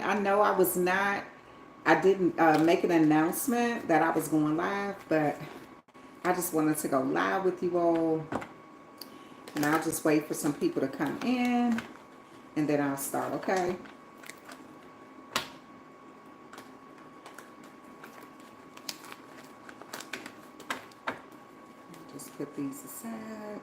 I know I didn't make an announcement that I was going live, but I just wanted to go live with you all. And I'll just wait for some people to come in and then I'll start, okay? Just put these aside.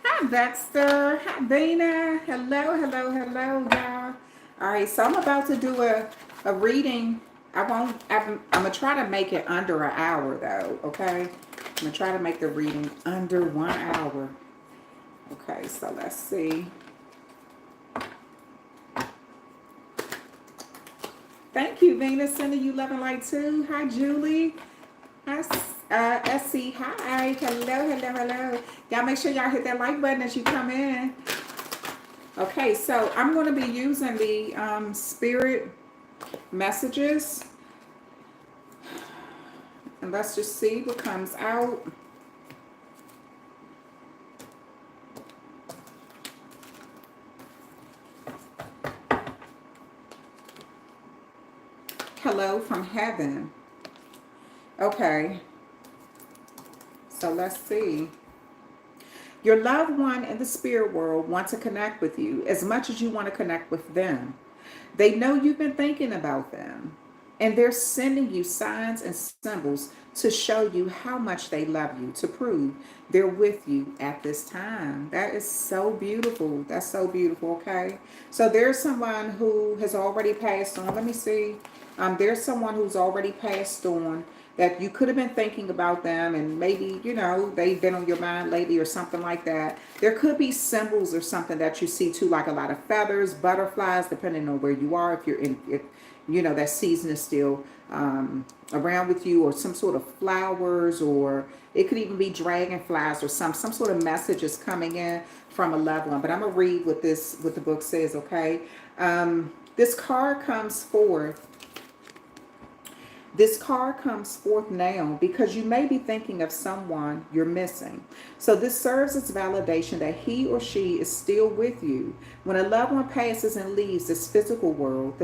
Hi, Dexter. Hi, Dana. Hello, hello, hello, y'all. All right, so I'm about to do a reading. I'm going to try to make it under an hour, though, okay? I'm going to try to make the reading under 1 hour. Okay, so let's see. Thank you, Venus. Sending you love and light, too. Hi, Julie. Hi, SC. Hi. Hello, hello, hello. Y'all make sure y'all hit that like button as you come in. Okay, so I'm going to be using the spirit messages. And let's just see what comes out. Hello from heaven. Okay. So let's see. Your loved one in the spirit world wants to connect with you as much as you want to connect with them. They know you've been thinking about them, and they're sending you signs and symbols to show you how much they love you, to prove they're with you at this time. That is so beautiful. That's so beautiful, okay? So there's someone who has already passed on. Let me see. There's someone who's already passed on that you could have been thinking about them, and maybe, you know, they've been on your mind lately or something like that. There could be symbols or something that you see too, like a lot of feathers, butterflies, depending on where you are. If you know, that season is still around with you, or some sort of flowers, or it could even be dragonflies, or some sort of message is coming in from a loved one. But I'm gonna read what the book says, okay? This card comes forth. This card comes forth now because you may be thinking of someone you're missing. So this serves as validation that he or she is still with you. When a loved one passes and leaves this physical world,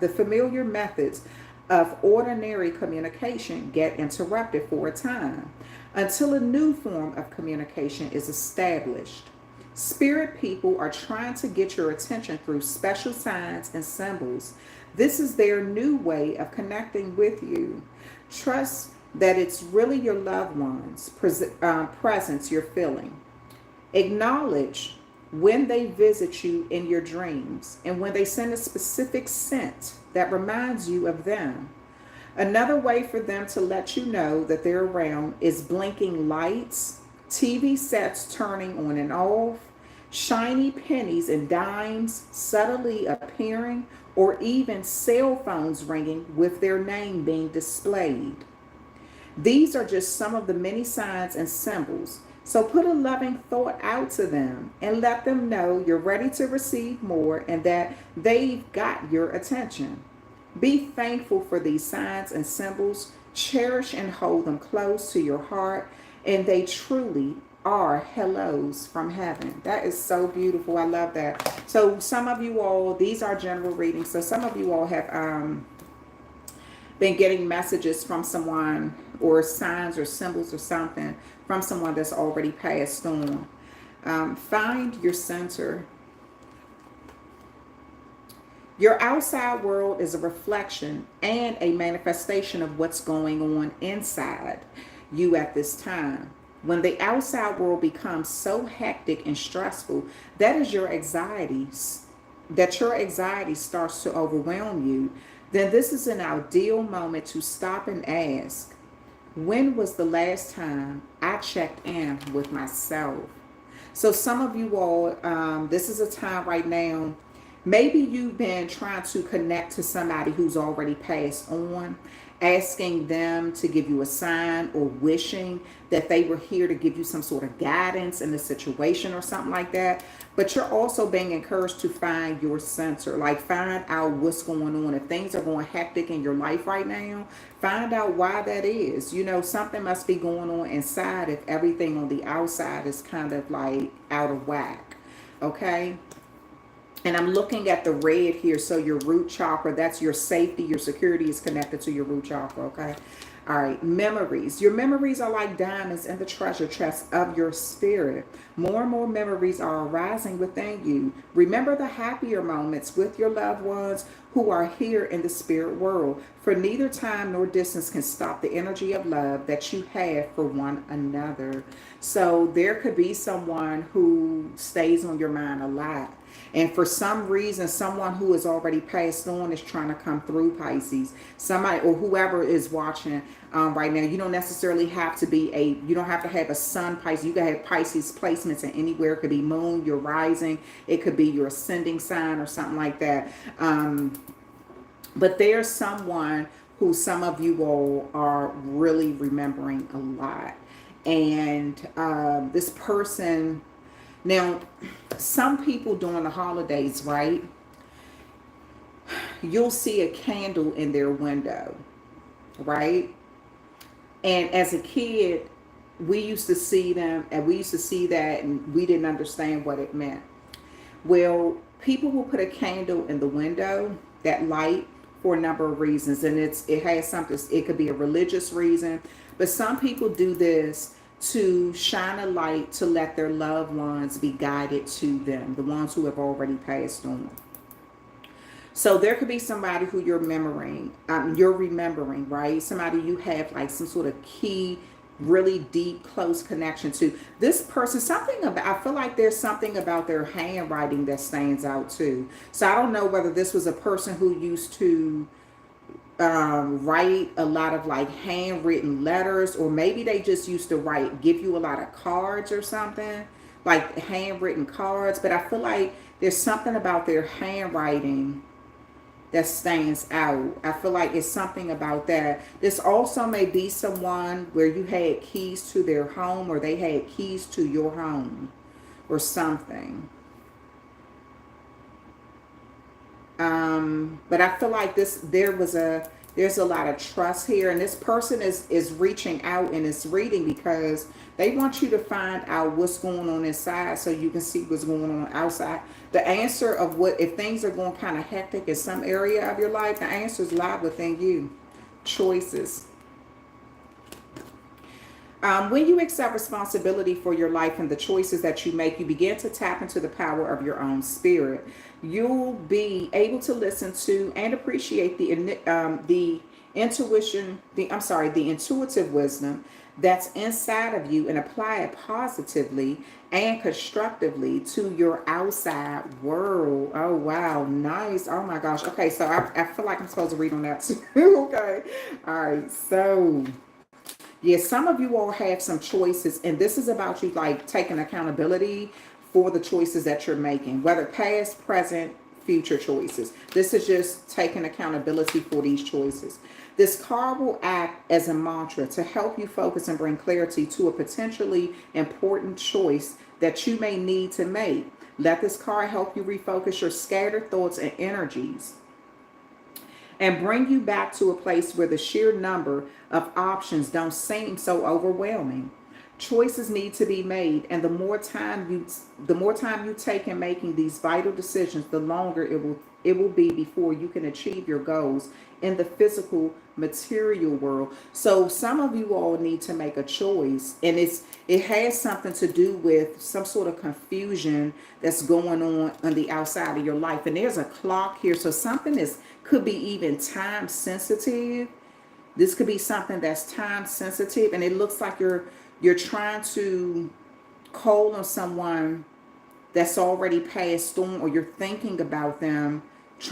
the familiar methods of ordinary communication get interrupted for a time until a new form of communication is established. Spirit people are trying to get your attention through special signs and symbols. This is their new way of connecting with you. Trust that it's really your loved one's presence you're feeling. Acknowledge when they visit you in your dreams and when they send a specific scent that reminds you of them. Another way for them to let you know that they're around is blinking lights, TV sets turning on and off, shiny pennies and dimes subtly appearing, or even cell phones ringing with their name being displayed. These are just some of the many signs and symbols. So put a loving thought out to them and let them know you're ready to receive more and that they've got your attention. Be thankful for these signs and symbols. Cherish and hold them close to your heart, and they truly are hellos from heaven. That is so beautiful. I love that. So some of you all, these are general readings. So some of you all have been getting messages from someone, or signs or symbols or something from someone that's already passed on. Find your center. Your outside world is a reflection and a manifestation of what's going on inside you at this time. When the outside world becomes so hectic and stressful, that your anxiety starts to overwhelm you, then this is an ideal moment to stop and ask, when was the last time I checked in with myself? So some of you all, this is a time right now. Maybe you've been trying to connect to somebody who's already passed on, asking them to give you a sign or wishing that they were here to give you some sort of guidance in the situation or something like that. But you're also being encouraged to find your center, like find out what's going on. If things are going hectic in your life right now, find out why that is. You know, something must be going on inside if everything on the outside is kind of like out of whack. Okay. And I'm looking at the red here. So your root chakra, that's your safety, your security is connected to your root chakra, okay? All right, memories. Your memories are like diamonds in the treasure chest of your spirit. More and more memories are arising within you. Remember the happier moments with your loved ones who are here in the spirit world. For neither time nor distance can stop the energy of love that you have for one another. So there could be someone who stays on your mind a lot. And for some reason, someone who has already passed on is trying to come through, Pisces. Somebody or whoever is watching right now, you don't necessarily have to be you don't have to have a sun Pisces. You can have Pisces placements in anywhere. It could be moon, your rising. It could be your ascending sign or something like that. But there's someone who some of you all are really remembering a lot. And this person... Now, some people during the holidays, right, you'll see a candle in their window, right? And as a kid, we used to see them and we used to see that and we didn't understand what it meant. Well, people will put a candle in the window, that light, for a number of reasons. And it has something, it could be a religious reason, but some people do this to shine a light to let their loved ones be guided to them, the ones who have already passed on. So there could be somebody who you're remembering, right? Somebody you have like some sort of key, really deep, close connection to. This person, I feel like there's something about their handwriting that stands out too. So I don't know whether this was a person who used to write a lot of like handwritten letters, or maybe they just used to give you a lot of cards or something, like handwritten cards. But I feel like there's something about their handwriting that stands out. I feel like it's something about that. This also may be someone where you had keys to their home, or they had keys to your home or something. But I feel like there's a lot of trust here, and this person is reaching out and is reading because they want you to find out what's going on inside so you can see what's going on outside. The answer of if things are going kind of hectic in some area of your life, the answers lie within you. Choices. When you accept responsibility for your life and the choices that you make, you begin to tap into the power of your own spirit. You'll be able to listen to and appreciate the intuitive wisdom that's inside of you and apply it positively and constructively to your outside world. Oh, wow. Nice. Oh, my gosh. Okay, so I feel like I'm supposed to read on that too. Okay. All right. So... yes, some of you all have some choices, and this is about you like taking accountability for the choices that you're making, whether past, present, future choices. This is just taking accountability for these choices. This card will act as a mantra to help you focus and bring clarity to a potentially important choice that you may need to make. Let this card help you refocus your scattered thoughts and energies and bring you back to a place where the sheer number of options don't seem so overwhelming. Choices need to be made, and the more time you take in making these vital decisions, the longer it will be before you can achieve your goals in the physical material world. So some of you all need to make a choice, and it has something to do with some sort of confusion that's going on the outside of your life. And there's a clock here, so something could be even time sensitive. This could be something that's time sensitive, and it looks like you're trying to call on someone that's already passed on, or you're thinking about them.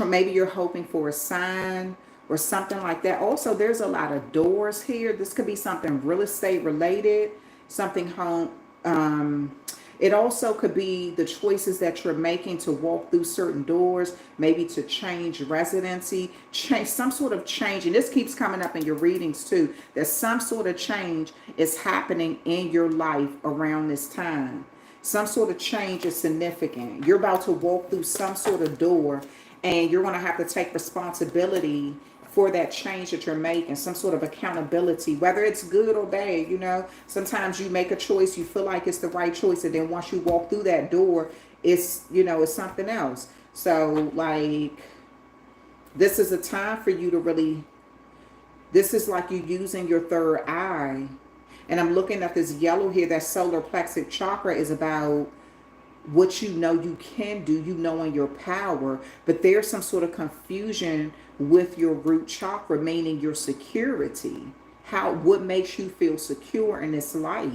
Maybe you're hoping for a sign or something like that. Also, there's a lot of doors here. This could be something real estate related, something home. It also could be the choices that you're making to walk through certain doors, maybe to change residency, change some sort of change. And this keeps coming up in your readings too, that some sort of change is happening in your life around this time. Some sort of change is significant. You're about to walk through some sort of door, and you're going to have to take responsibility for that change that you're making, some sort of accountability, whether it's good or bad. You know, sometimes you make a choice, you feel like it's the right choice, and then once you walk through that door, it's, you know, it's something else. So like, this is a time for you to really, this is like you using your third eye. And I'm looking at this yellow here, that solar plexus chakra is about what you know you can do, you know, in your power. But there's some sort of confusion with your root chakra, meaning your security. What makes you feel secure in this life?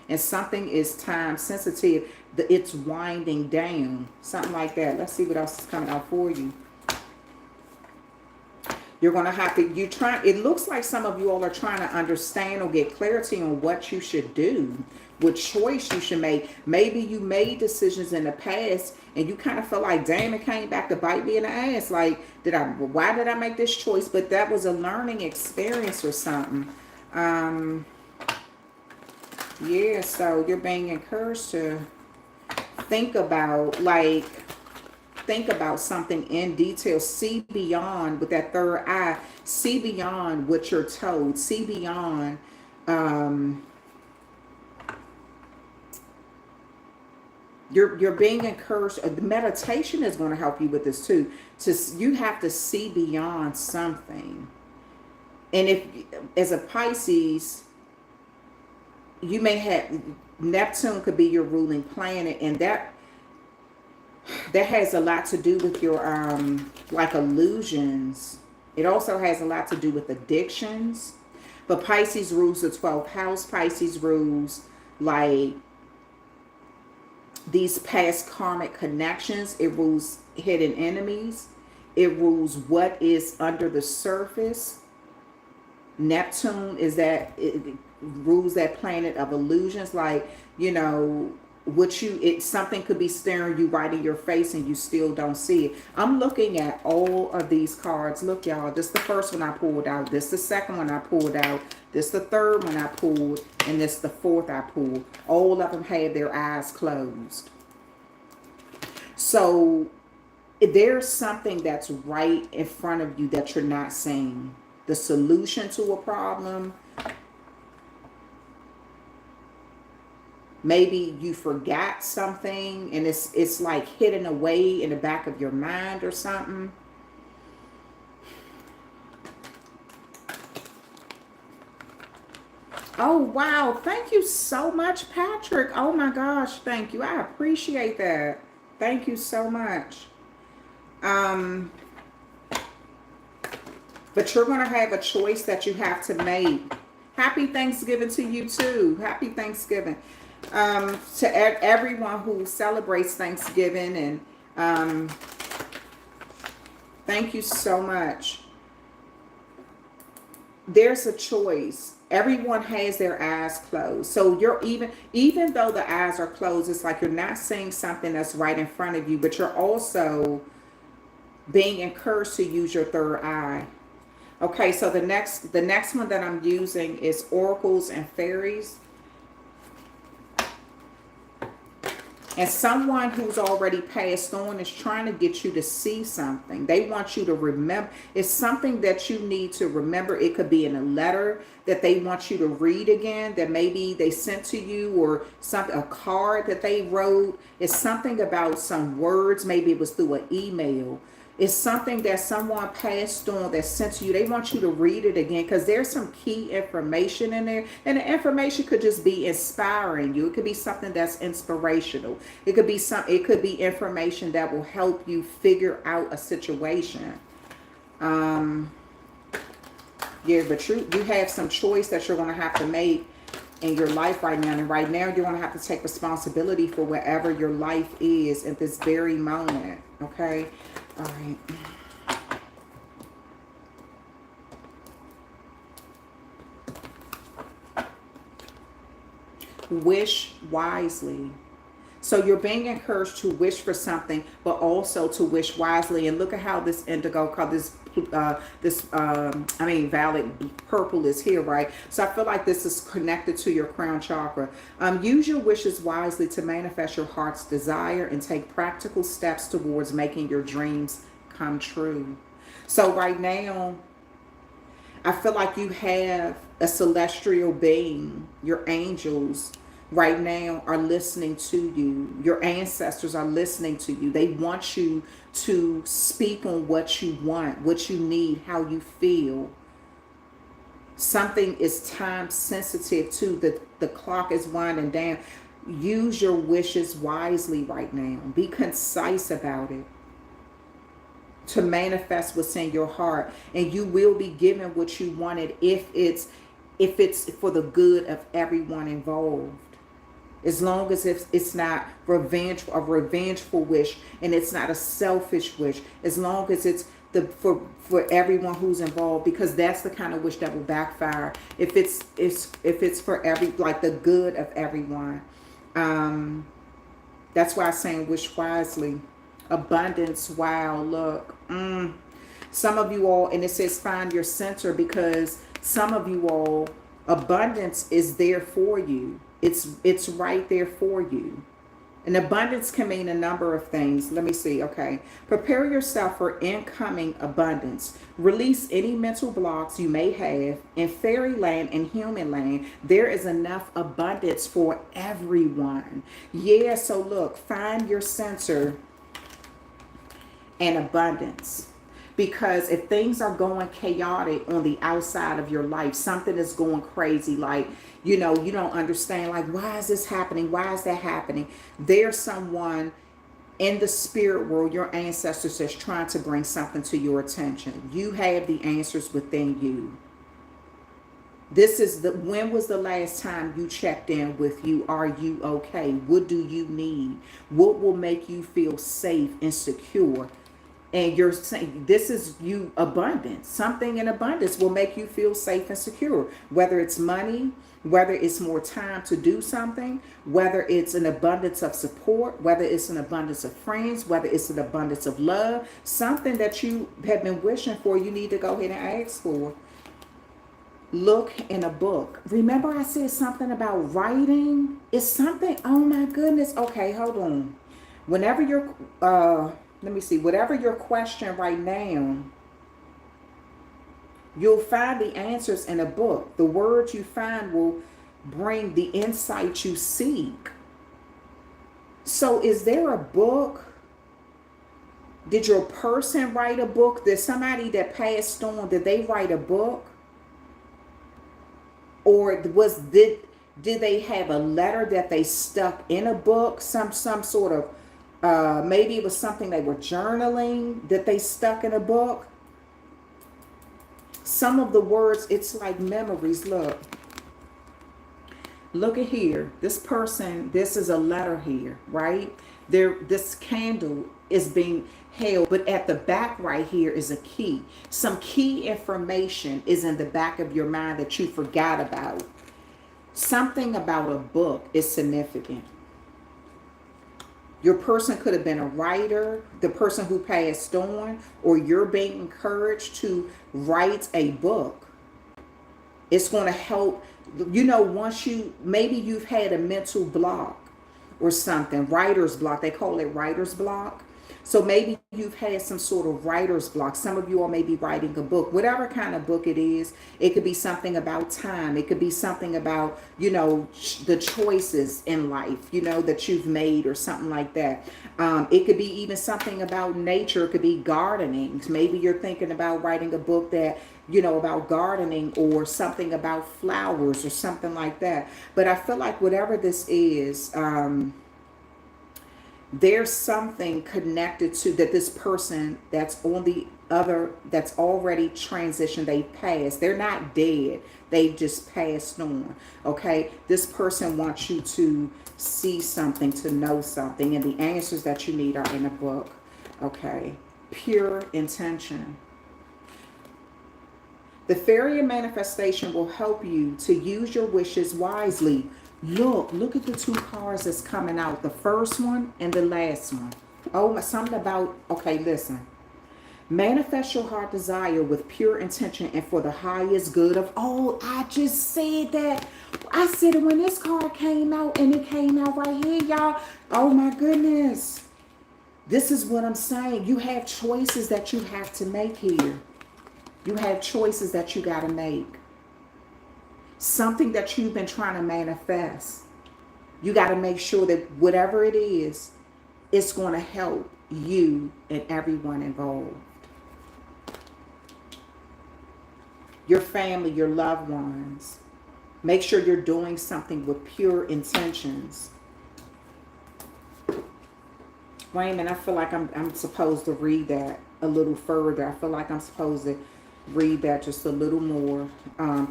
And something is time sensitive, it's winding down, something like that. Let's see what else is coming out for you. You're going to have to, it looks like some of you all are trying to understand or get clarity on what you should do, what choice you should make. Maybe you made decisions in the past and you kind of feel like, damn, it came back to bite me in the ass. Like, why did I make this choice? But that was a learning experience or something. Yeah, so you're being encouraged to think about something in detail. See beyond with that third eye. See beyond what you're told. See beyond. You're being encouraged. The meditation is going to help you with this too. You have to see beyond something. And if, as a Pisces, you may have, Neptune could be your ruling planet, and that has a lot to do with your like illusions. It also has a lot to do with addictions. But Pisces rules the 12th house. Pisces rules like these past karmic connections. It rules hidden enemies. It rules what is under the surface. Neptune is that, it rules that planet of illusions. Like, you know, something could be staring you right in your face and you still don't see it. I'm looking at all of these cards. Look, y'all, this is the first one I pulled out. This is the second one I pulled out. This is the third one I pulled. And this is the fourth I pulled. All of them have their eyes closed. So there's something that's right in front of you that you're not seeing. The solution to a problem. Maybe you forgot something and it's like hidden away in the back of your mind or something. Oh, wow. Thank you so much, Patrick. Oh, my gosh. Thank you. I appreciate that. Thank you so much. But you're going to have a choice that you have to make. Happy Thanksgiving to you, too. Happy Thanksgiving. To everyone who celebrates Thanksgiving, and thank you so much. There's a choice. Everyone has their eyes closed. So you're even though the eyes are closed, it's like you're not seeing something that's right in front of you, but you're also being encouraged to use your third eye. Okay, so the next one that I'm using is oracles and fairies. And someone who's already passed on is trying to get you to see something. They want you to remember. It's something that you need to remember. It could be in a letter that they want you to read again, that maybe they sent to you, or a card that they wrote. It's something about some words. Maybe it was through an email. It's something that someone passed on that sent to you. They want you to read it again because there's some key information in there. And the information could just be inspiring you. It could be something that's inspirational. It could be information that will help you figure out a situation. Yeah, but you have some choice that you're going to have to make in your life right now. And right now, you're going to have to take responsibility for wherever your life is at this very moment. Okay? All right. Wish wisely. So you're being encouraged to wish for something, but also to wish wisely. And look at how this indigo called violet purple is here, right? So I feel like this is connected to your crown chakra. Use your wishes wisely to manifest your heart's desire and take practical steps towards making your dreams come true. So right now, I feel like you have a celestial being, your angels right now are listening to you. Your ancestors are listening to you. They want you to speak on what you want, what you need, how you feel. Something is time sensitive too. The clock is winding down. Use your wishes wisely right now. Be concise about it to manifest what's in your heart, and you will be given what you wanted if it's for the good of everyone involved. As long as it's not a revengeful wish, and it's not a selfish wish, as long as it's for everyone who's involved, because that's the kind of wish that will backfire if it's for the good of everyone. That's why I'm saying wish wisely. Abundance, wow, look. Some of you all, and it says find your center, because some of you all, abundance is there for you. It's right there for you. And abundance can mean a number of things. Let me see. Okay. Prepare yourself for incoming abundance. Release any mental blocks you may have. In fairyland and human land, there is enough abundance for everyone. Yeah, so look, find your center and abundance. Because if things are going chaotic on the outside of your life, something is going crazy, like, you don't understand, like, why is this happening? Why is that happening? There's someone in the spirit world, your ancestors, that's trying to bring something to your attention. You have the answers within you. When was the last time you checked in with you? Are you okay? What do you need? What will make you feel safe and secure? And you're saying this is you abundance. Something in abundance will make you feel safe and secure. Whether it's money, whether it's more time to do something, whether it's an abundance of support, whether it's an abundance of friends, whether it's an abundance of love, something that you have been wishing for, you need to go ahead and ask for. Look in a book. Remember I said something about writing? It's something, oh my goodness. Okay, hold on. Whenever you're, let me see, whatever your question right now, you'll find the answers in a book. The words you find will bring the insight you seek. So is there a book? Did your person write a book? Did somebody that passed on, did they write a book? Or did they have a letter that they stuck in a book? Some sort of, maybe it was something they were journaling that they stuck in a book. Some of the words, it's like memories. Look at here. This person, this is a letter here, right? This candle is being held, but at the back right here is a key. Some key information is in the back of your mind that you forgot about. Something about a book is significant. Your person could have been a writer, the person who passed on, or you're being encouraged to write a book. It's going to help, once maybe you've had a mental block or something, writer's block. They call it writer's block. So maybe you've had some sort of writer's block. Some of you all may be writing a book, whatever kind of book it is. It could be something about time. It could be something about, the choices in life, that you've made or something like that. It could be even something about nature. It could be gardening. Maybe you're thinking about writing a book that, about gardening, or something about flowers or something like that. But I feel like whatever this is, there's something connected to that this person that's on the other, that's already transitioned, they passed. They're not dead. They just passed on. Okay. This person wants you to see something, to know something, and the answers that you need are in a book. Okay. Pure intention. The fairy manifestation will help you to use your wishes wisely. Look at the two cards that's coming out. The first one and the last one. Oh, something about, okay, listen. Manifest your heart desire with pure intention and for the highest good of all. I just said that. I said it when this card came out, and it came out right here, y'all. Oh my goodness. This is what I'm saying. You have choices that you have to make here. You have choices that you got to make. Something that you've been trying to manifest. You got to make sure that whatever it is, it's going to help you and everyone involved. Your family, your loved ones. Make sure you're doing something with pure intentions. Wait a minute, I feel like I'm supposed to read that a little further. I feel like I'm supposed to read that just a little more.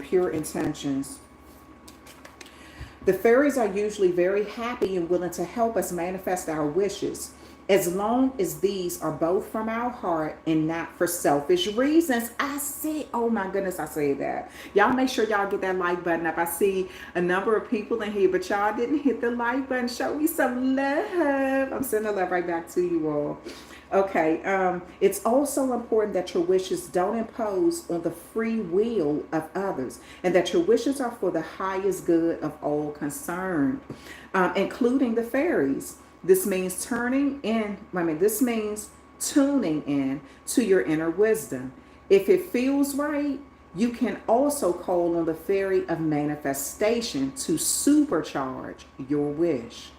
Pure intentions. The fairies are usually very happy and willing to help us manifest our wishes, as long as these are both from our heart and not for selfish reasons. I said, oh my goodness, I said that. Y'all make sure y'all get that like button up. I see a number of people in here, but y'all didn't hit the like button. Show me some love. I'm sending the love right back to you all. Okay, it's also important that your wishes don't impose on the free will of others, and that your wishes are for the highest good of all concerned, including the fairies. This means tuning in to your inner wisdom. If it feels right, you can also call on the fairy of manifestation to supercharge your wish.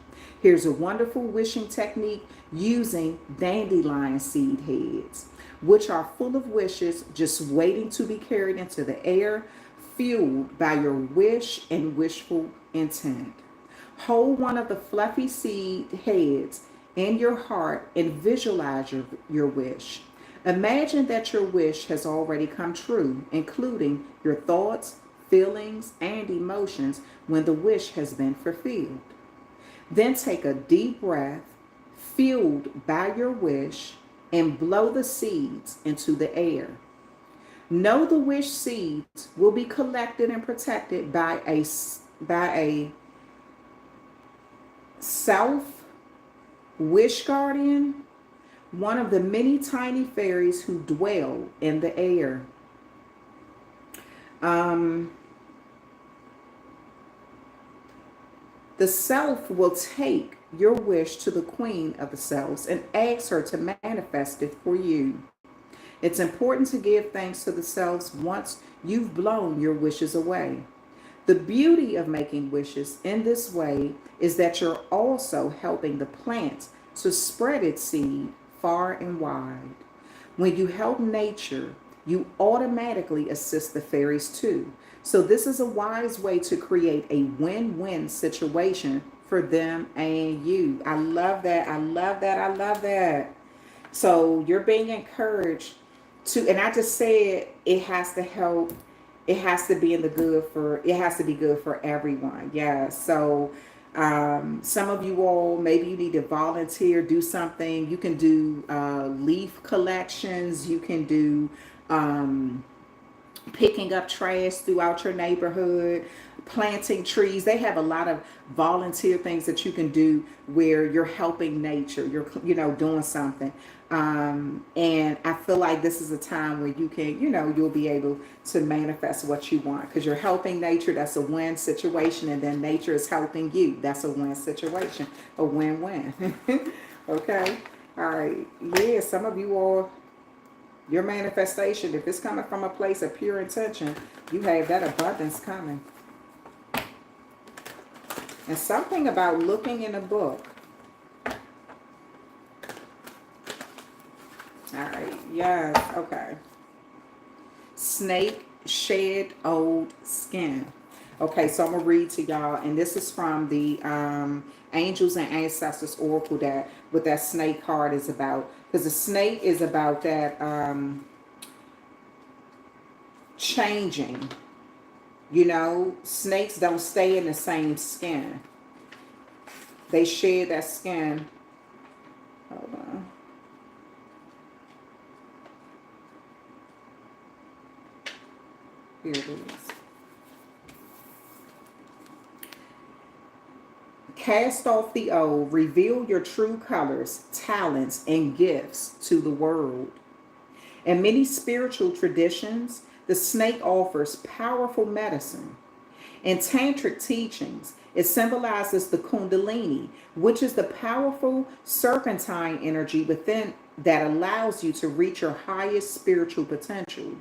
Here's a wonderful wishing technique using dandelion seed heads, which are full of wishes just waiting to be carried into the air, fueled by your wish and wishful intent. Hold one of the fluffy seed heads in your heart and visualize your wish. Imagine that your wish has already come true, including your thoughts, feelings, and emotions when the wish has been fulfilled. Then take a deep breath, fueled by your wish, and blow the seeds into the air. Know the wish seeds will be collected and protected by a self wish guardian, one of the many tiny fairies who dwell in the air. The self will take your wish to the queen of the selves and ask her to manifest it for you. It's important to give thanks to the selves once you've blown your wishes away. The beauty of making wishes in this way is that you're also helping the plant to spread its seed far and wide. When you help nature, you automatically assist the fairies too. So this is a wise way to create a win-win situation for them and you. I love that. I love that. I love that. So you're being encouraged to, and I just said it has to help. It has to be in the good for, it has to be good for everyone. Yeah. So some of you all, maybe you need to volunteer, do something. You can do leaf collections. You can do picking up trash throughout your neighborhood, planting trees. They have a lot of volunteer things that you can do where you're helping nature. You're, doing something. And I feel like this is a time where you can, you'll be able to manifest what you want because you're helping nature. That's a win situation. And then nature is helping you. That's a win situation, a win-win. Okay. All right. Yeah. Some of you all, your manifestation, if it's coming from a place of pure intention, you have that abundance coming. And something about looking in a book. All right. Yes. Okay. Snake shed old skin. Okay, so I'm going to read to y'all. And this is from the Angels and Ancestors Oracle that what that snake card is about. Because the snake is about that changing. Snakes don't stay in the same skin. They shed that skin. Hold on. Here it is. Cast off the old, reveal your true colors, talents, and gifts to the world. In many spiritual traditions, the snake offers powerful medicine. In tantric teachings, it symbolizes the kundalini, which is the powerful serpentine energy within that allows you to reach your highest spiritual potential.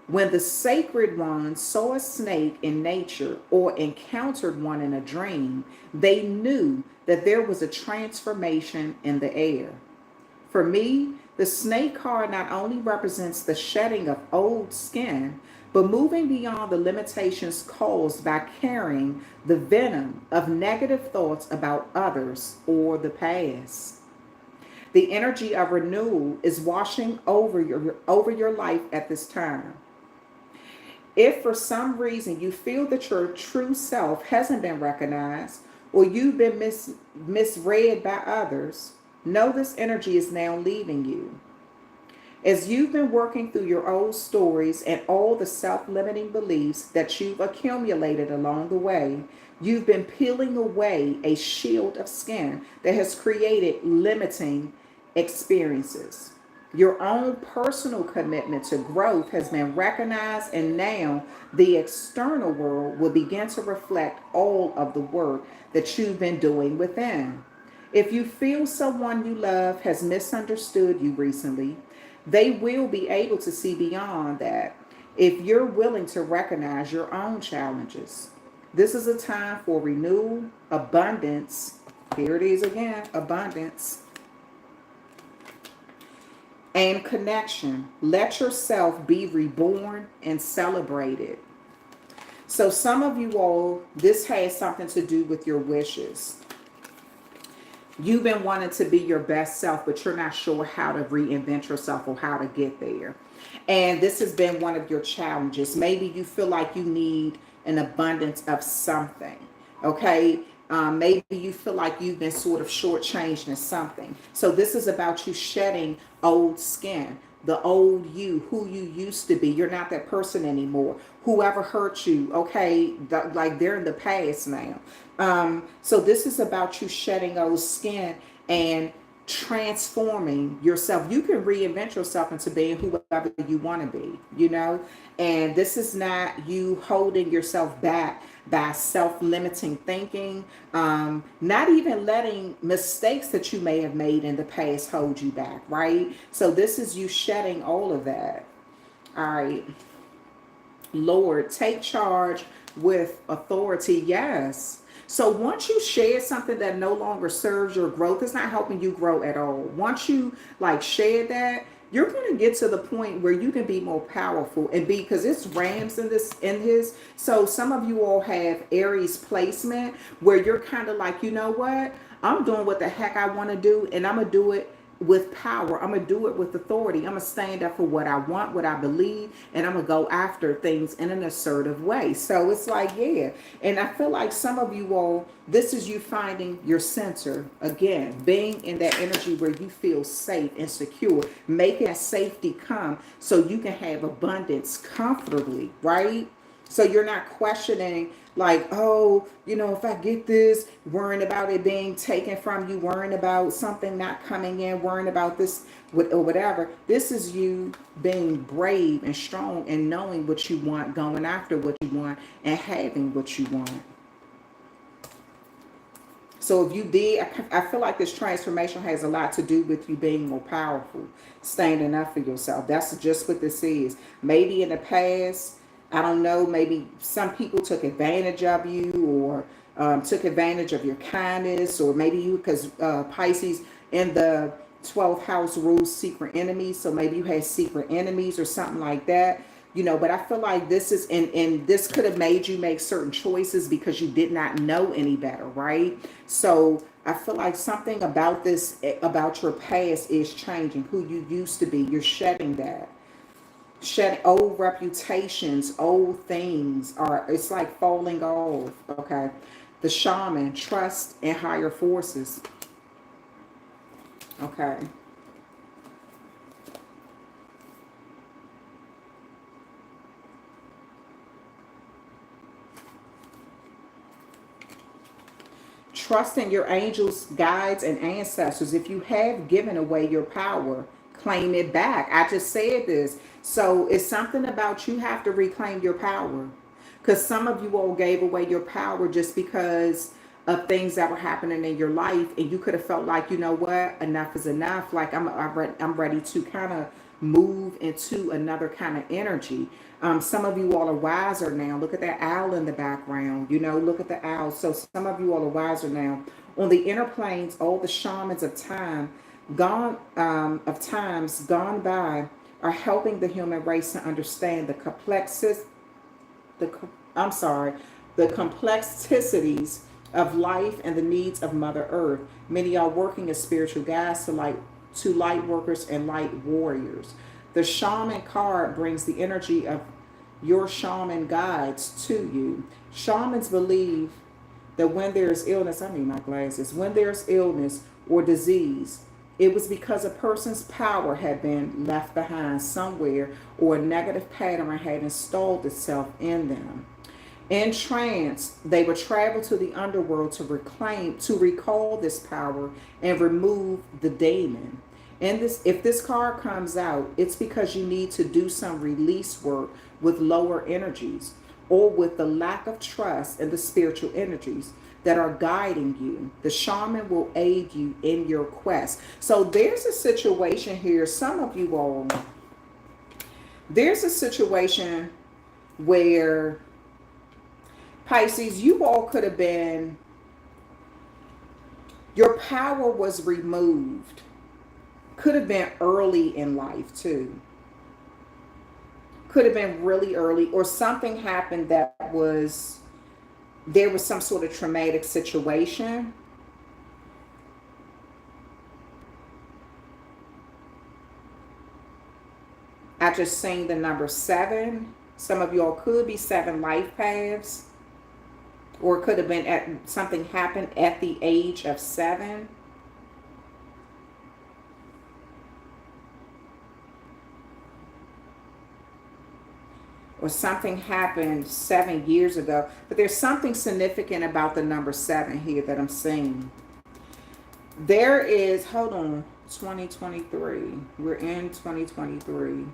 When the sacred ones saw a snake in nature or encountered one in a dream, they knew that there was a transformation in the air. For me, the snake card not only represents the shedding of old skin, but moving beyond the limitations caused by carrying the venom of negative thoughts about others or the past. The energy of renewal is washing over your life at this time. If for some reason you feel that your true self hasn't been recognized or you've been misread by others, know this energy is now leaving you. As you've been working through your old stories and all the self limiting beliefs that you've accumulated along the way, you've been peeling away a shield of skin that has created limiting experiences. Your own personal commitment to growth has been recognized, and now the external world will begin to reflect all of the work that you've been doing within. If you feel someone you love has misunderstood you recently, they will be able to see beyond that if you're willing to recognize your own challenges. This is a time for renewal, abundance. Here it is again, abundance and connection. Let yourself be reborn and celebrated. So, some of you all, this has something to do with your wishes. You've been wanting to be your best self, but you're not sure how to reinvent yourself or how to get there. And this has been one of your challenges. Maybe you feel like you need an abundance of something. Okay. Maybe you feel like you've been sort of shortchanged in something. So this is about you shedding old skin, the old you, who you used to be. You're not that person anymore. Whoever hurt you, okay, like they're in the past now. So this is about you shedding old skin and transforming yourself. You can reinvent yourself into being whoever you want to be, you know? And this is not you holding yourself back by self-limiting thinking, not even letting mistakes that you may have made in the past hold you back, right? So this is you shedding all of that. All right. Lord, take charge with authority. Yes. So once you share something that no longer serves your growth, it's not helping you grow at all. Once you like share that, you're going to get to the point where you can be more powerful and be, because it's Rams in his. So some of you all have Aries placement where you're kind of like, you know what? I'm doing what the heck I want to do, and I'm going to do it with power. I'm going to do it with authority. I'm going to stand up for what I want, what I believe, and I'm going to go after things in an assertive way. So it's like, yeah. And I feel like some of you all, this is you finding your center again, being in that energy where you feel safe and secure, making that safety come so you can have abundance comfortably, right? So you're not questioning like, oh, you know, if I get this, worrying about it being taken from you, worrying about something not coming in, worrying about this or whatever. This is you being brave and strong and knowing what you want, going after what you want, and having what you want. So if you did, I feel like this transformation has a lot to do with you being more powerful, standing up for yourself. That's just what this is. Maybe in the past, I don't know, maybe some people took advantage of you or took advantage of your kindness, or maybe you, because Pisces in the 12th house rules secret enemies. So maybe you had secret enemies or something like that. You know, but I feel like this is, and this could have made you make certain choices because you did not know any better, right? So I feel like something about this, about your past is changing, who you used to be. You're shedding that. Shedding old reputations, old things, are, it's like falling off, okay? The shaman, trust in higher forces, okay? Trust in your angels, guides, and ancestors. If you have given away your power, claim it back. I just said this. So it's something about you have to reclaim your power. Because some of you all gave away your power just because of things that were happening in your life. And you could have felt like, you know what, enough is enough. Like I'm ready to kind of move into another kind of energy. Some of you all are wiser now. Look at that owl in the background. You know, look at the owl. So some of you all are wiser now. On the inner planes, all the shamans of time, of times gone by, are helping the human race to understand the the complexities of life and the needs of Mother Earth. Many are working as spiritual guides to light workers and light warriors. The shaman card brings the energy of your shaman guides to you. Shamans believe that when there is illness, I need my glasses, when there's illness or disease, it was because a person's power had been left behind somewhere or a negative pattern had installed itself in them. In trance, they would travel to the underworld to recall this power and remove the demon. And if this card comes out, it's because you need to do some release work with lower energies or with the lack of trust in the spiritual energies that are guiding you. The shaman will aid you in your quest. So there's a situation here. Some of you all, there's a situation where Pisces, you all could have been, your power was removed. Could have been early in life too. Could have been really early, or something happened that there was some sort of traumatic situation. I just seen the number 7. Some of y'all could be 7 life paths. Or it could have been something happened at the age of 7. Or something happened 7 years ago. But there's something significant about the number 7 here that I'm seeing. There is, hold on, 2023. We're in 2023.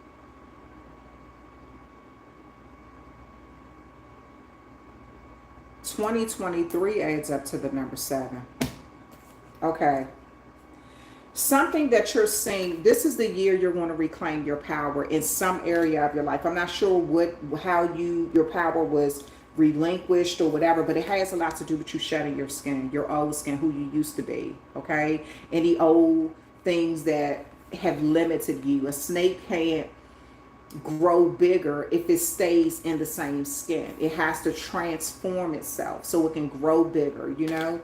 (2023) adds up to the number 7. Okay. Something that you're seeing, this is the year you're going to reclaim your power in some area of your life. I'm not sure how your power was relinquished or whatever, but it has a lot to do with you shedding your skin, your old skin, who you used to be, okay? Any old things that have limited you. A snake can't grow bigger if it stays in the same skin. It has to transform itself so it can grow bigger, you know?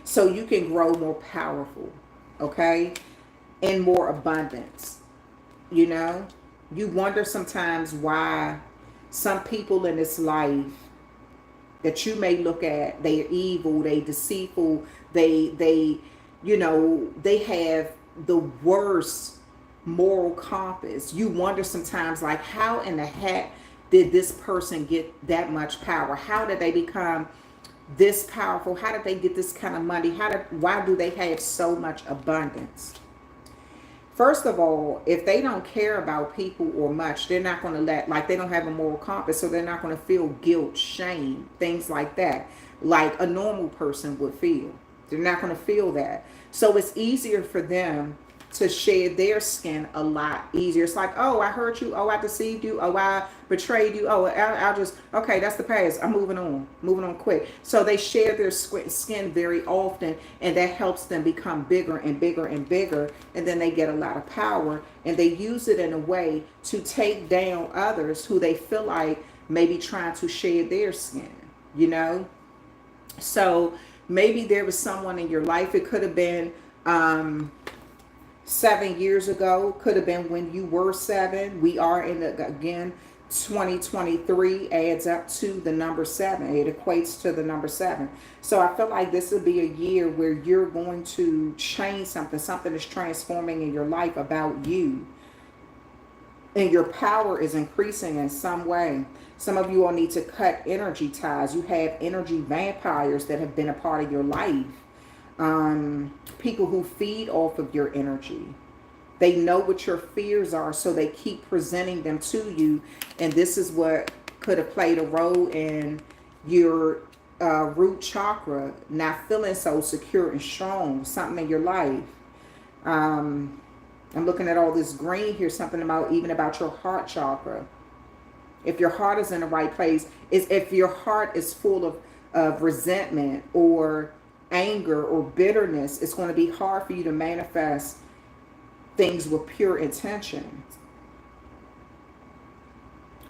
So you can grow more powerful, okay? In more abundance, you know? You wonder sometimes why some people in this life that you may look at, they are evil, they deceitful, they you know, they have the worst moral compass. You wonder sometimes, like, how in the heck did this person get that much power? How did they become this powerful? How did they get this kind of money? Why do they have so much abundance? First of all, if they don't care about people or much, they're not going to they don't have a moral compass, so they're not going to feel guilt, shame, things like that, like a normal person would feel. They're not going to feel that. So it's easier for them to shed their skin a lot easier. It's like, oh, I hurt you. Oh, I deceived you. Oh, I betrayed you. Oh, I'll just, okay, that's the past. I'm moving on quick. So they share their skin very often, and that helps them become bigger and bigger and bigger. And then they get a lot of power, and they use it in a way to take down others who they feel like maybe trying to shed their skin, you know? So maybe there was someone in your life. It could have been, 7 years ago, could have been when you were 7. We are in again, 2023 adds up to the number 7. It equates to the number 7. So I feel like this will be a year where you're going to change something. Something is transforming in your life about you. And your power is increasing in some way. Some of you all need to cut energy ties. You have energy vampires that have been a part of your life. People who feed off of your energy. They know what your fears are, so they keep presenting them to you. And this is what could have played a role in your root chakra not feeling so secure and strong. Something in your life. I'm looking at all this green here. Something about even about your heart chakra. If your heart is in the right place, if your heart is full of resentment or anger or bitterness, it's going to be hard for you to manifest things with pure intention.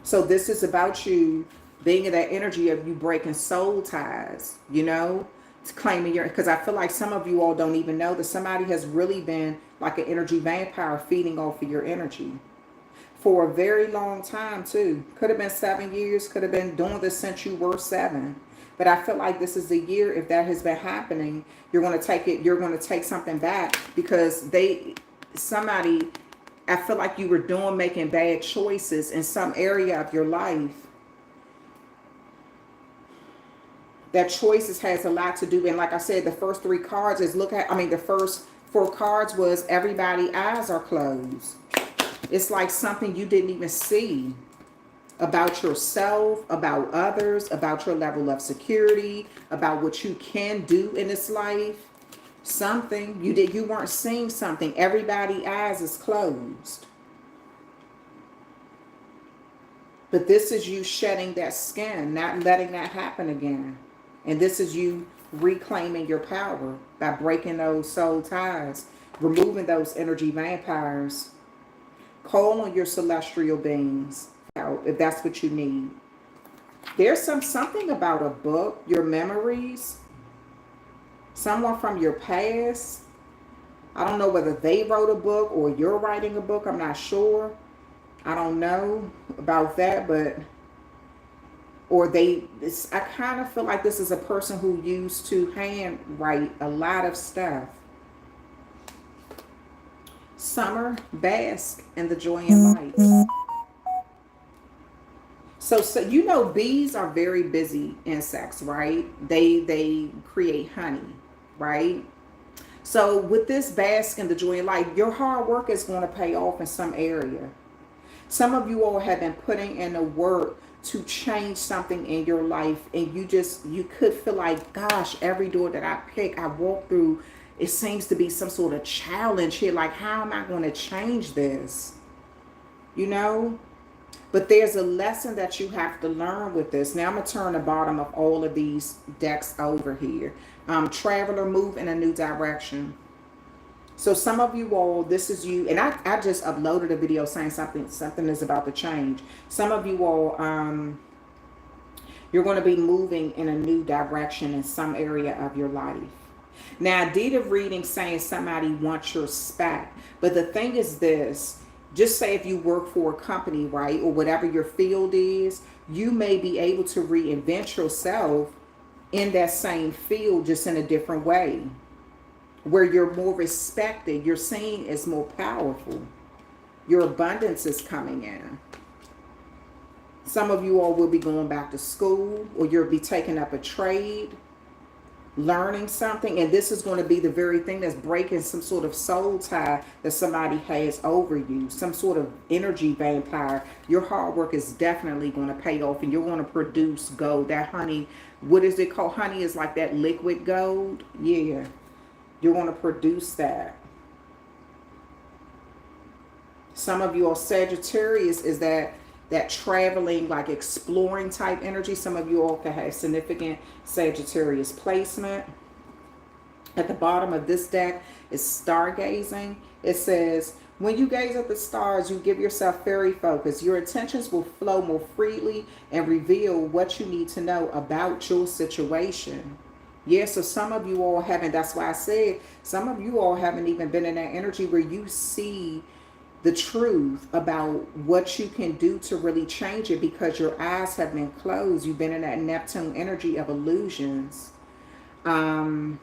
So this is about you being in that energy of you breaking soul ties, you know, to claiming your, because I feel like some of you all don't even know that somebody has really been like an energy vampire feeding off of your energy for a very long time too. Could have been 7 years, could have been doing this since you were 7. But I feel like this is the year, if that has been happening, you're going to take it, you're going to take something back, because somebody, I feel like you were making bad choices in some area of your life. That choices has a lot to do. And like I said, the first 3 cards is the first 4 cards was everybody's eyes are closed. It's like something you didn't even see about yourself, about others, about your level of security, about what you can do in this life. Something you weren't seeing something. Everybody's eyes is closed. But this is you shedding that skin, not letting that happen again. And this is you reclaiming your power by breaking those soul ties, removing those energy vampires. Call on your celestial beings if that's what you need. There's something about a book, your memories, someone from your past. I don't know whether they wrote a book or you're writing a book. I'm not sure. I don't know about that, but I kind of feel like this is a person who used to handwrite a lot of stuff. Summer, bask in the joy and light. So you know, bees are very busy insects, right? They create honey, right? So with this bask in the joy and light, your hard work is going to pay off in some area. Some of you all have been putting in the work to change something in your life, and you could feel like, gosh, every door that I walk through, it seems to be some sort of challenge here. Like, how am I going to change this? You know? But there's a lesson that you have to learn with this. Now I'm going to turn the bottom of all of these decks over here. Traveler, move in a new direction. So some of you all, this is you, and I just uploaded a video saying something is about to change. Some of you all, you're going to be moving in a new direction in some area of your life. Now, I did a reading saying somebody wants your spot. But the thing is this, just say if you work for a company, right, or whatever your field is, you may be able to reinvent yourself in that same field, just in a different way, where you're more respected, you're seen as more powerful. Your abundance is coming in. Some of you all will be going back to school, or you'll be taking up a trade, learning something, and this is going to be the very thing that's breaking some sort of soul tie that somebody has over you, some sort of energy vampire. Your hard work is definitely going to pay off, and you're going to produce gold. That honey, what is it called? Honey is like that liquid gold. Yeah, you're going to produce that. Some of you are Sagittarius, is that traveling, like exploring type energy. Some of you all can have significant Sagittarius placement. At the bottom of this deck is stargazing. It says, when you gaze at the stars, you give yourself fairy focus. Your intentions will flow more freely and reveal what you need to know about your situation. Yeah, so some of you all haven't, that's why I said, some of you all haven't even been in that energy where you see the truth about what you can do to really change it, because your eyes have been closed. You've been in that Neptune energy of illusions. And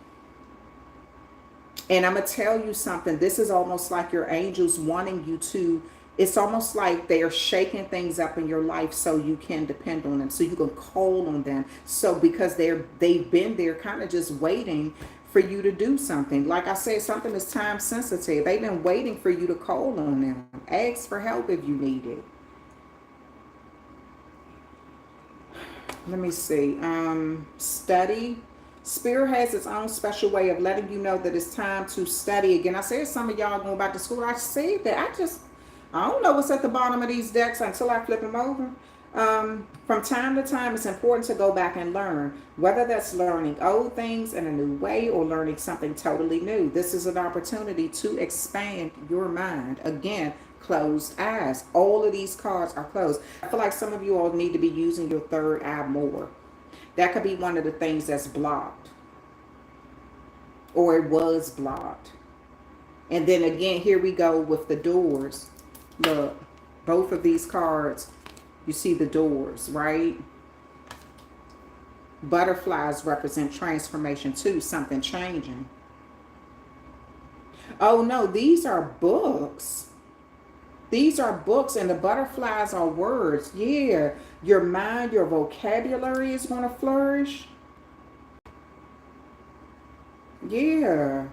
I'm going to tell you something. This is almost like your angels wanting you to It's almost like they are shaking things up in your life so you can depend on them, so you can call on them. So because they've been there kind of just waiting for you to do something. Like I said, something is time sensitive. They've been waiting for you to call on them. Ask for help if you need it. Let me see. Study. Spirit has its own special way of letting you know that it's time to study again. I said some of y'all going back to school. I said that. I don't know what's at the bottom of these decks until I flip them over. From time to time, it's important to go back and learn, whether that's learning old things in a new way or learning something totally new. This is an opportunity to expand your mind. Again, closed eyes. All of these cards are closed. I feel like some of you all need to be using your third eye more. That could be one of the things that's blocked, or it was blocked. And then again, here we go with the doors. Look, both of these cards, you see the doors, right? Butterflies represent transformation too, something changing. Oh no, these are books. These are books, and the butterflies are words. Yeah, your mind, your vocabulary is going to flourish. Yeah,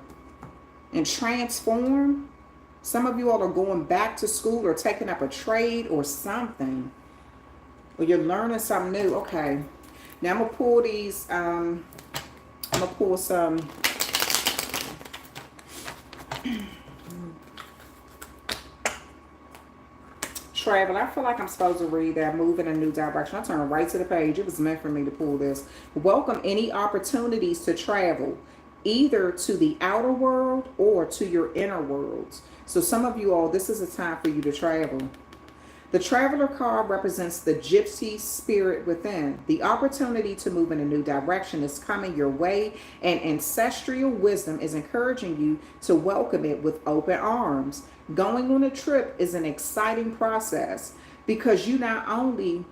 and transform. Some of you all are going back to school or taking up a trade or something. Or you're learning something new. Okay, now I'm going to pull these. I'm going to pull some. Travel. I feel like I'm supposed to read that. Move in a new direction. I turned right to the page. It was meant for me to pull this. Welcome any opportunities to travel, either to the outer world or to your inner worlds. So some of you all, this is a time for you to travel. The Traveler card represents the gypsy spirit within. The opportunity to move in a new direction is coming your way, and ancestral wisdom is encouraging you to welcome it with open arms. Going on a trip is an exciting process because not only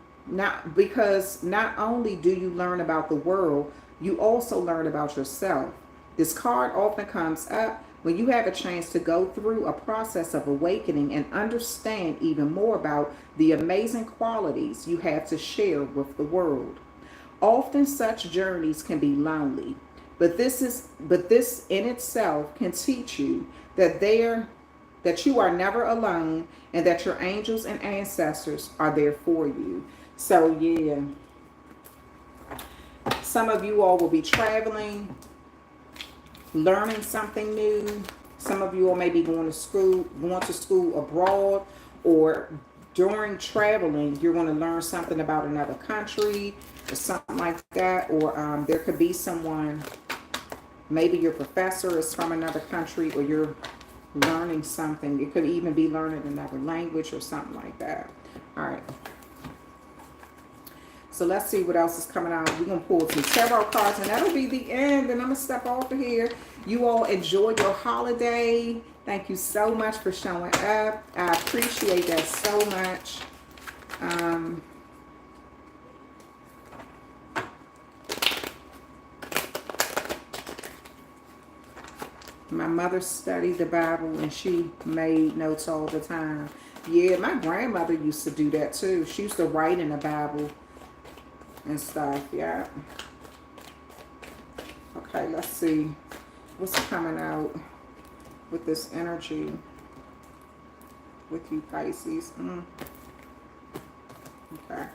do you learn about the world, you also learn about yourself. This card often comes up when you have a chance to go through a process of awakening and understand even more about the amazing qualities you have to share with the world. Often such journeys can be lonely, but this in itself can teach you that you are never alone and that your angels and ancestors are there for you. So yeah, some of you all will be traveling, learning something new. Some of you all may be going to school abroad, or during traveling, you're going to learn something about another country or something like that. Or there could be someone, maybe your professor is from another country, or you're learning something. It could even be learning another language or something like that. All right. So let's see what else is coming out. We're going to pull some tarot cards, and that'll be the end. And I'm going to step off of here. You all enjoy your holiday. Thank you so much for showing up. I appreciate that so much. My mother studied the Bible, and she made notes all the time. Yeah, my grandmother used to do that too. She used to write in the Bible and stuff. Yeah. Okay, let's see what's coming out with this energy with you, Pisces. Okay.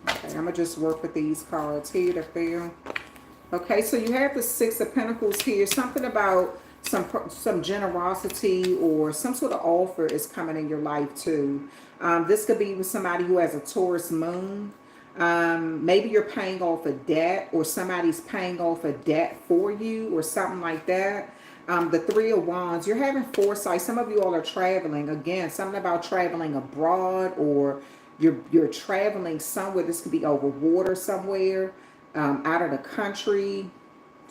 Okay, I'm going to just work with these cards here to feel. Okay, so you have the Six of Pentacles here. Something about some generosity or some sort of offer is coming in your life too. This could be with somebody who has a Taurus moon. Maybe you're paying off a debt, or somebody's paying off a debt for you, or something like that. The Three of Wands, you're having foresight. Some of you all are traveling. Again, something about traveling abroad, or you're traveling somewhere. This could be over water somewhere, out of the country,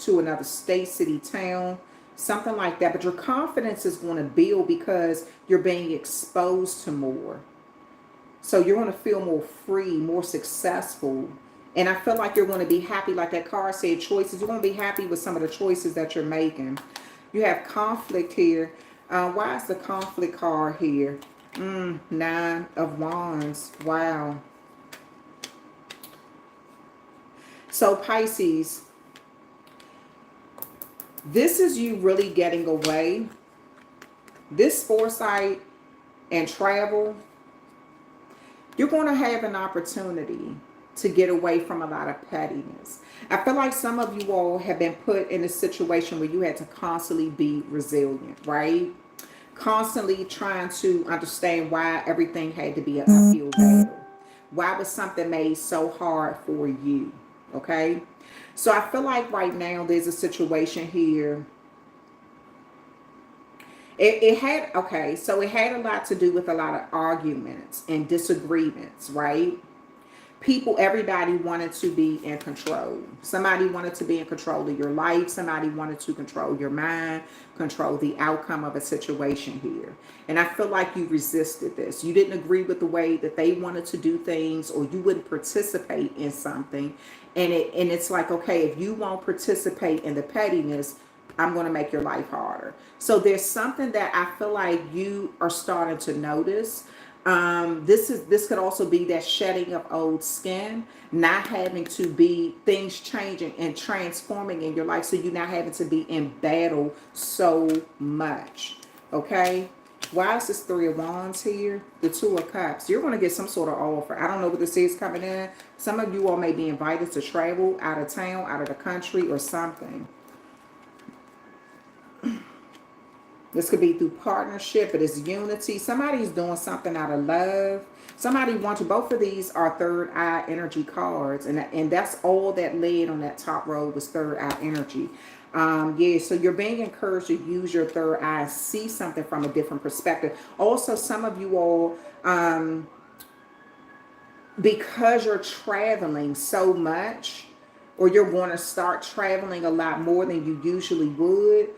to another state, city, town, something like that. But your confidence is going to build because you're being exposed to more. So you're going to feel more free, more successful. And I feel like you're going to be happy, like that card said, choices. You're going to be happy with some of the choices that you're making. You have conflict here. Why is the conflict card here? 9 of Wands. Wow. So Pisces, this is you really getting away. This foresight and travel, you're going to have an opportunity to get away from a lot of pettiness. I feel like some of you all have been put in a situation where you had to constantly be resilient, right? Constantly trying to understand why everything had to be an uphill battle. Why was something made so hard for you? Okay? So I feel like right now there's a situation here. It had a lot to do with a lot of arguments and disagreements, right? People, everybody wanted to be in control. Somebody wanted to be in control of your life. Somebody wanted to control your mind, control the outcome of a situation here. And I feel like you resisted this. You didn't agree with the way that they wanted to do things, or you wouldn't participate in something. And it's like, okay, if you won't participate in the pettiness, I'm going to make your life harder. So there's something that I feel like you are starting to notice. This could also be that shedding of old skin, not having to be things changing and transforming in your life. So you're not having to be in battle so much. Okay. Why is this 3 of Wands here? The 2 of Cups. You're going to get some sort of offer. I don't know what this is coming in. Some of you all may be invited to travel out of town, out of the country, or something. This could be through partnership, but it's unity. Somebody's doing something out of love. Somebody wants to, both of these are third eye energy cards. And that's all that led on that top row was third eye energy. Yeah, so you're being encouraged to use your third eye, see something from a different perspective. Also, some of you all, because you're traveling so much, or you're going to start traveling a lot more than you usually would,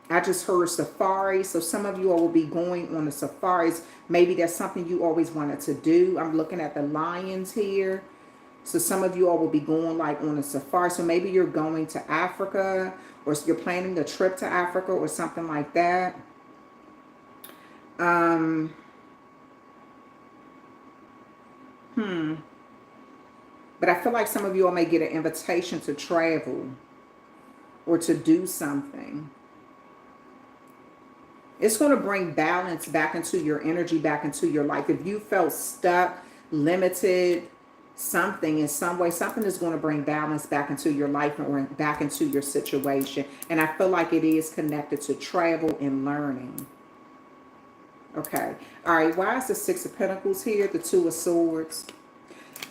I just heard safari. So some of you all will be going on the safaris. Maybe that's something you always wanted to do. I'm looking at the lions here. So some of you all will be going like on a safari. So maybe you're going to Africa, or you're planning a trip to Africa or something like that. But I feel like some of you all may get an invitation to travel or to do something. It's going to bring balance back into your energy, back into your life. If you felt stuck, limited, something in some way, something is going to bring balance back into your life or back into your situation. And I feel like it is connected to travel and learning. Okay. All right. Why is the 6 of Pentacles here? The 2 of Swords.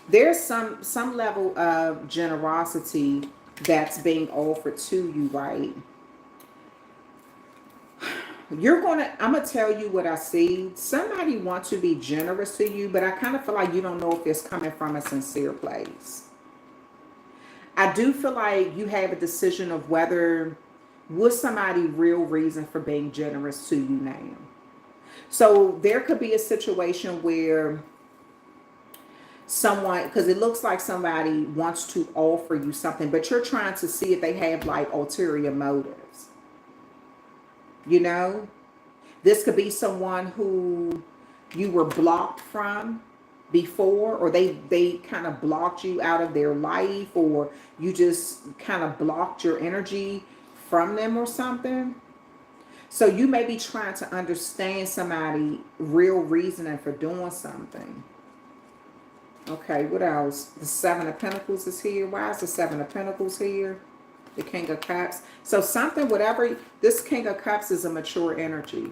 There's some level of generosity that's being offered to you, right? I'm going to tell you what I see. Somebody wants to be generous to you, but I kind of feel like you don't know if it's coming from a sincere place. I do feel like you have a decision of whether, was somebody real reason for being generous to you now? So there could be a situation where someone, because it looks like somebody wants to offer you something, but you're trying to see if they have like ulterior motives. You know, this could be someone who you were blocked from before, or they kind of blocked you out of their life, or you just kind of blocked your energy from them or something. So you may be trying to understand somebody real reasoning for doing something. Okay, what else? The 7 of Pentacles is here. Why is the 7 of Pentacles here? The King of Cups. So something, whatever, this King of Cups is a mature energy.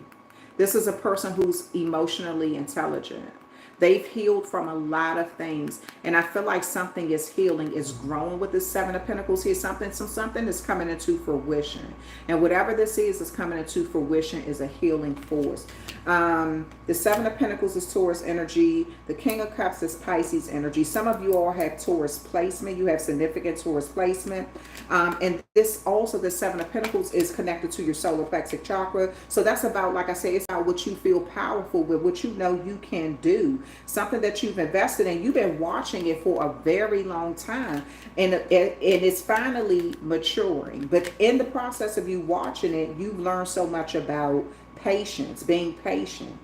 This is a person who's emotionally intelligent. They've healed from a lot of things. And I feel like something is healing, is growing with the 7 of Pentacles here. Something is coming into fruition. And whatever this is coming into fruition is a healing force. The 7 of Pentacles is Taurus energy. The King of Cups is Pisces energy. Some of you all have Taurus placement. You have significant Taurus placement. And this also, the Seven of Pentacles is connected to your solar plexus chakra. So that's about, like I said, it's about what you feel powerful with, what you know you can do, something that you've invested in. You've been watching it for a very long time, and it's finally maturing. But in the process of you watching it, you've learned so much about patience, being patient.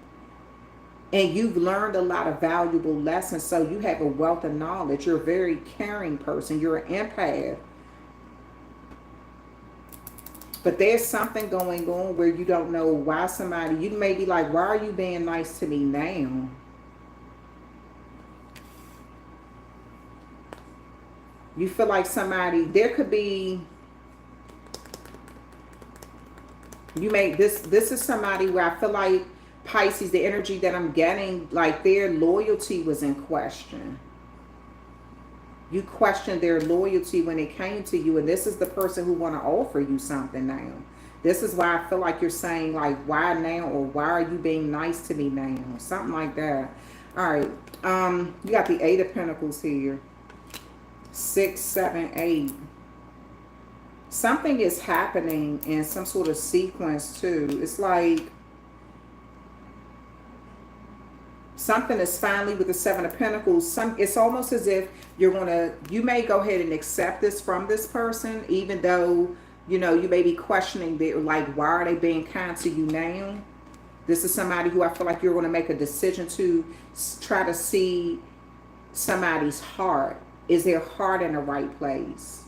And you've learned a lot of valuable lessons. So you have a wealth of knowledge. You're a very caring person. You're an empath. But there's something going on where you don't know why somebody, you may be like, why are you being nice to me now? You feel like somebody, there could be, this is somebody where I feel like Pisces, the energy that I'm getting, like their loyalty was in question. You questioned their loyalty when it came to you, and this is the person who want to offer you something now. This is why I feel like you're saying, like, why now, or why are you being nice to me now, something like that. All right, you got the Eight of Pentacles here, 6, 7, 8. Something is happening in some sort of sequence too. It's like something is finally, with the Seven of Pentacles, it's almost as if you may go ahead and accept this from this person, even though, you know, you may be questioning their, like, why are they being kind to you now? This is somebody who I feel like you're going to make a decision to try to see somebody's heart. Is their heart in the right place?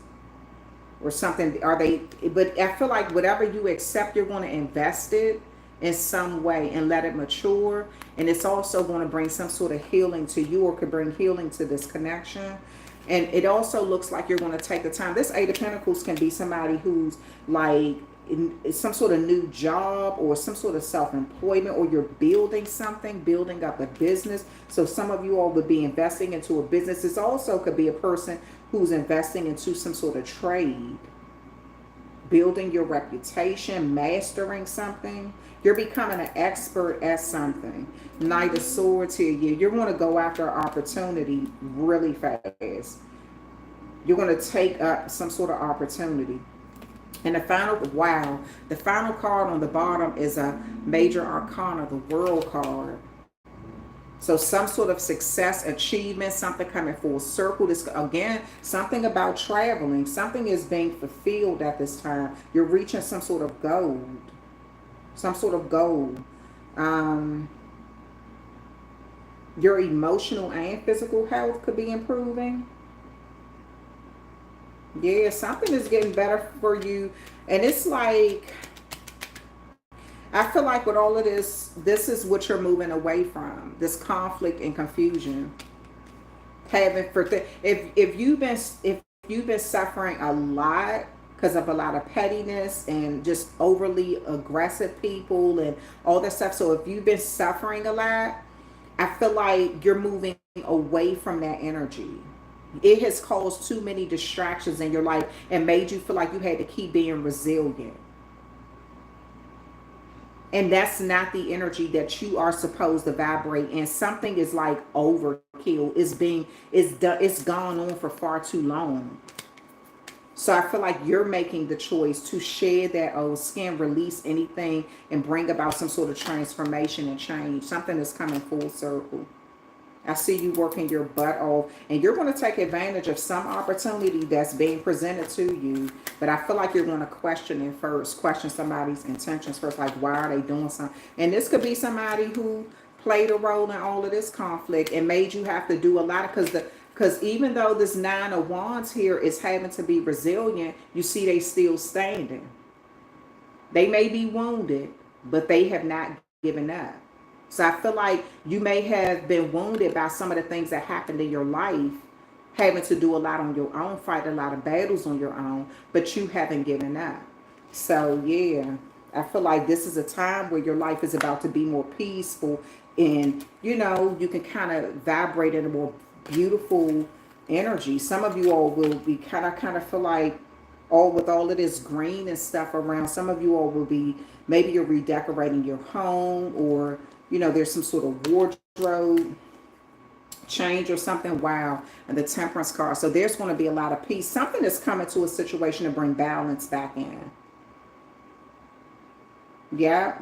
Or something, are they, but I feel like whatever you accept, you're going to invest it in some way and let it mature. And it's also going to bring some sort of healing to you, or could bring healing to this connection. And it also looks like you're going to take the time. This Eight of Pentacles can be somebody who's like in some sort of new job, or some sort of self-employment, or you're building something, building up a business. So some of you all would be investing into a business. This also could be a person who's investing into some sort of trade, building your reputation, mastering something. You're becoming an expert at something. Knight of Swords here. You're going to go after an opportunity really fast. You're going to take up some sort of opportunity. And the final card on the bottom is a major arcana, the World card. So some sort of success, achievement, something coming full circle. This, again, something about traveling. Something is being fulfilled at this time. You're reaching some sort of goal. Some sort of goal. Your emotional and physical health could be improving. Yeah, something is getting better for you. And it's like, I feel like with all of this is what you're moving away from. This conflict and confusion. If you've been suffering a lot because of a lot of pettiness and just overly aggressive people and all that stuff. So if you've been suffering a lot, I feel like you're moving away from that energy. It has caused too many distractions in your life and made you feel like you had to keep being resilient. And that's not the energy that you are supposed to vibrate in. Something is like overkill. It's gone on for far too long. So I feel like you're making the choice to shed that old skin, release anything, and bring about some sort of transformation and change. Something is coming full circle. I see you working your butt off, and you're going to take advantage of some opportunity that's being presented to you. But I feel like you're going to question it first, question somebody's intentions first, like, why are they doing something? And this could be somebody who played a role in all of this conflict and made you have to do a lot of, because even though this Nine of Wands here is having to be resilient, you see they still standing. They may be wounded, but they have not given up. So I feel like you may have been wounded by some of the things that happened in your life, having to do a lot on your own, fight a lot of battles on your own, but you haven't given up. So yeah, I feel like this is a time where your life is about to be more peaceful, and you know, you can kind of vibrate in a more beautiful energy. Some of you all will be kind of feel like, with all of this green and stuff around, some of you all will be, maybe you're redecorating your home, or you know, there's some sort of wardrobe change or something. Wow. And the Temperance card. So there's going to be a lot of peace. Something is coming to a situation to bring balance back in. Yeah.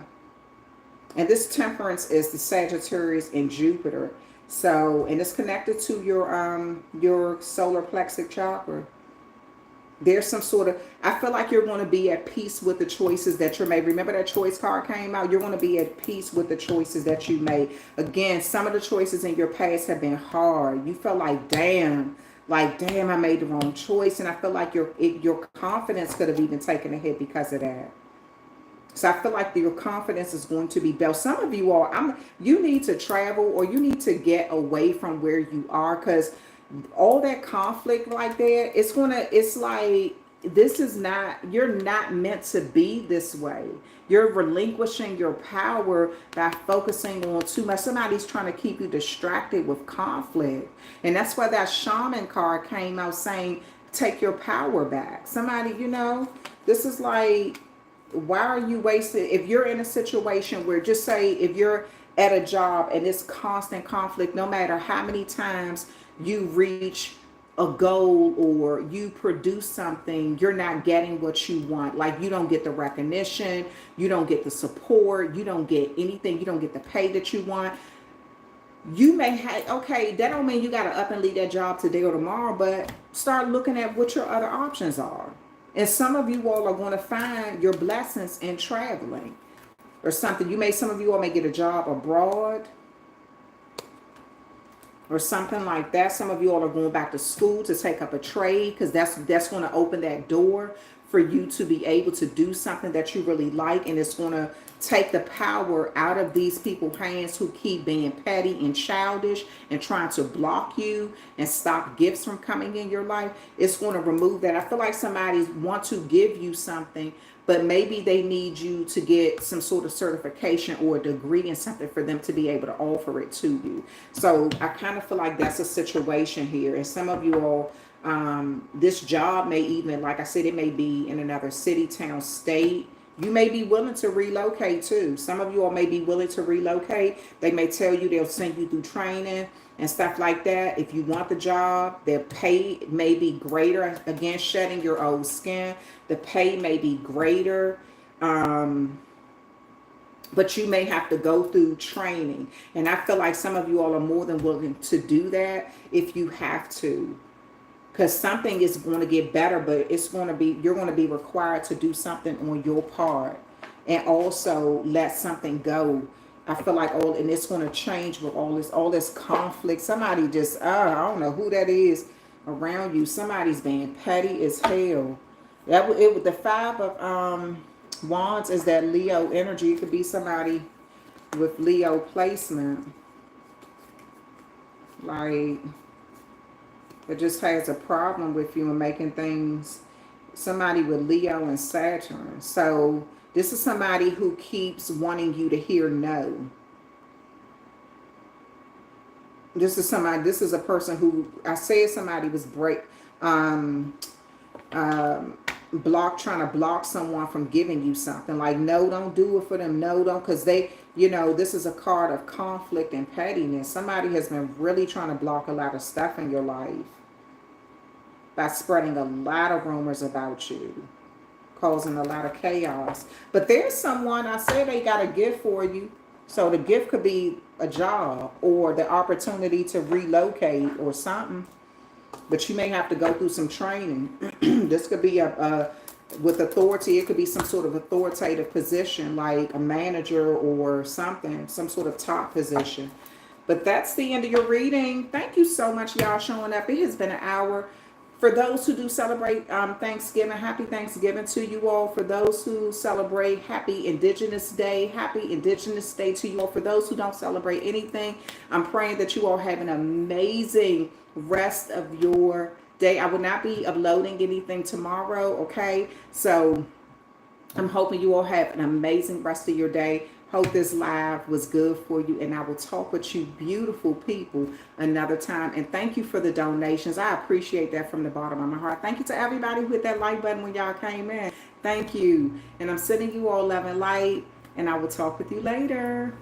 And this Temperance is the Sagittarius and Jupiter. So, and it's connected to your solar plexus chakra. There's some sort of, I feel like you're going to be at peace with the choices that you're made. Remember that choice card came out? You're going to be at peace with the choices that you made. Again, some of the choices in your past have been hard. You felt like, damn, I made the wrong choice. And I feel like your confidence could have even taken a hit because of that. So I feel like your confidence is going to be built. Some of you all, you need to travel, or you need to get away from where you are, because all that conflict like that, it's like, this is not, you're not meant to be this way. You're relinquishing your power by focusing on too much. Somebody's trying to keep you distracted with conflict. And that's why that Shaman card came out saying, take your power back. Somebody, this is like, why are you wasting? If you're in a situation where, just say if you're at a job and it's constant conflict, no matter how many times you reach a goal or you produce something, you're not getting what you want. Like, you don't get the recognition, you don't get the support, you don't get anything, you don't get the pay that you want. You may have, okay, that don't mean you got to up and leave that job today or tomorrow, but start looking at what your other options are. And some of you all are going to find your blessings in traveling or something. Some of you all may get a job abroad or something like that. Some of you all are going back to school to take up a trade, because that's going to open that door for you to be able to do something that you really like. And it's going to take the power out of these people's hands who keep being petty and childish and trying to block you and stop gifts from coming in your life. It's going to remove that. I feel like somebody wants to give you something, but maybe they need you to get some sort of certification or a degree in something for them to be able to offer it to you. So I kind of feel like that's a situation here. And some of you all, this job may even, like I said, it may be in another city, town, state. You may be willing to relocate too. Some of you all may be willing to relocate. They may tell you they'll send you through training and stuff like that. If you want the job, their pay may be greater. Again, shedding your old skin. The pay may be greater. But you may have to go through training. And I feel like some of you all are more than willing to do that if you have to. Because something is going to get better, but you're going to be required to do something on your part and also let something go. I feel like and it's going to change with all this conflict. Somebody just, I don't know who that is around you. Somebody's being petty as hell. The Five of Wands is that Leo energy. It could be somebody with Leo placement. Like, it just has a problem with you and making things, somebody with Leo and Saturn. So this is somebody who keeps wanting you to hear no. This is a person who, I said somebody was trying to block someone from giving you something. Like, no, don't do it for them. No, don't, because they, this is a card of conflict and pettiness. Somebody has been really trying to block a lot of stuff in your life by spreading a lot of rumors about you, causing a lot of chaos. But there's someone, I say, they got a gift for you. So the gift could be a job or the opportunity to relocate or something. But you may have to go through some training. This could be with authority. It could be some sort of authoritative position, like a manager or something, some sort of top position. But that's the end of your reading. Thank you so much, y'all, showing up. It has been an hour. For those who do celebrate Thanksgiving, happy Thanksgiving to you all. For those who celebrate, happy Indigenous Day. Happy Indigenous Day to you all. For those who don't celebrate anything, I'm praying that you all have an amazing rest of your day. I will not be uploading anything tomorrow, okay? So I'm hoping you all have an amazing rest of your day. Hope this live was good for you, and I will talk with you beautiful people another time. And thank you for the donations. I appreciate that from the bottom of my heart. Thank you to everybody who hit that like button when y'all came in. Thank you. And I'm sending you all love and light, and I will talk with you later.